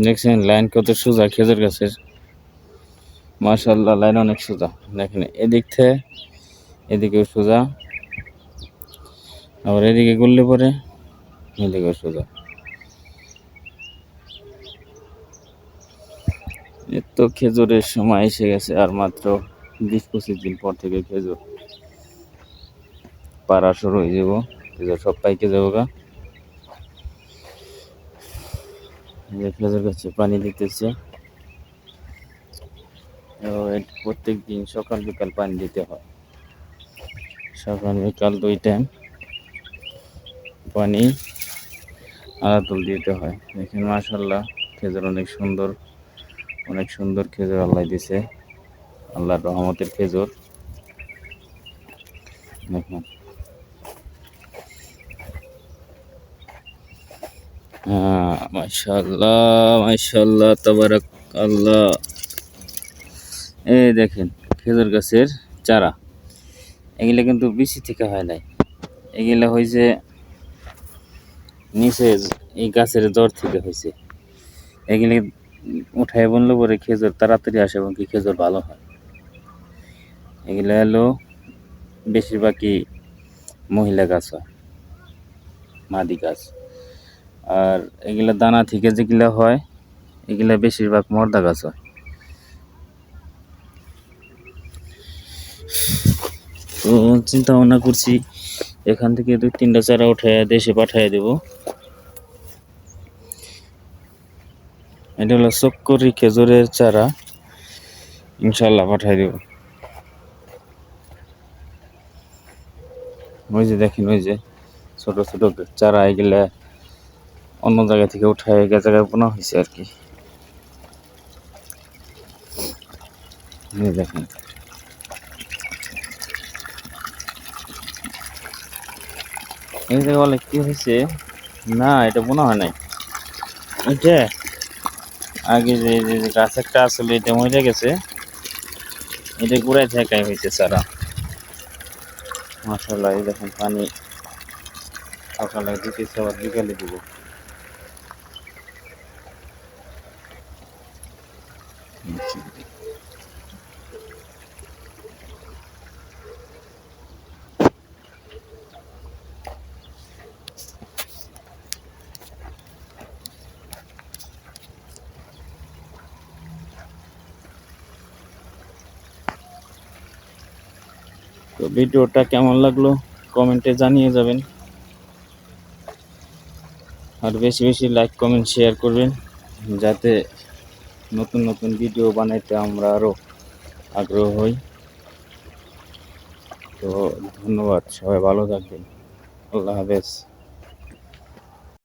দেখছেন লাইন কত সোজা খেজুর গাছের, মাশাআল্লাহ লাইন অনেক সোজা। দেখেন এদিক থেকে এদিকেও সোজা, আবার এদিকে করলে পরে এদিকেও সোজা। এর তো খেজুরের সময় এসে গেছে, আর মাত্র 20-25 দিন পর থেকে খেজুর পাড়া শুরু হয়ে যাব, খেজুর সব পাইকে যাবো গা। খেজুর গাছে পানি দিতেছে, প্রত্যেক দিন সকাল বিকাল পানি দিতে হয়, সকাল বিকাল 2 টাইম পানি আলাদুল দিতে হয়। দেখেন মাশাআল্লাহ খেজুর অনেক সুন্দর, অনেক সুন্দর খেজুর আল্লাহ দিছে, আল্লাহর রহমতের খেজুর। দেখেন মাশাআল্লাহ মাশাআল্লাহ তাবারাক আল্লাহ। এই দেখেন খেজুর গাছের চারা, এগুলা কিন্তু বিচি থেকে হয় নাই, এগুলা হয়েছে নিচে এই গাছের জড় থেকে হয়েছে। এগুলি উঠায় বললে পরে খেজুর তাড়াতাড়ি আসে এবং কি খেজুর ভালো হয়। এগুলা হলো বেশিরভাগই মহিলা গাছ হয়, মাদি গাছ। আর এগুলা দানা থেকে যেগুলা হয় এগুলা বেশিরভাগ মর্দা গাছ হয়। তো চিন্তা ভাবনা করছি এখান থেকে 2-3টা চারা উঠে দেশে পাঠিয়ে দেব। এটা হলো চক্করি খেজুরের চারা, ইনশাল্লাহ পাঠিয়ে দেব। ওই যে দেখেন ওই যে ছোট ছোট চারা, এগুলা অন্য জায়গা থেকে উঠায় এক জায়গায় বোনা হয়েছে আর কি। দেখেন এই জায়গায় বলে কি হয়েছে, না এটা বোনা হয় নাই, এটা আগে যে গাছ একটা আসলে এটা মরে গেছে, এটা গুড়ায় থাকাই হয়েছে সারা। মাশাআল্লাহ এই দেখেন পানি সকালে দিতেছে, আবার বিকালে দিব। তো ভিডিওটা কেমন লাগলো কমেন্টে জানিয়ে যাবেন, আর বেশি বেশি লাইক কমেন্ট শেয়ার করবেন, যাতে নতুন নতুন ভিডিও বানাইতে আমরা আরও আগ্রহ হই। তো ধন্যবাদ, সবাই ভালো থাকবেন, আল্লাহ হাফেজ।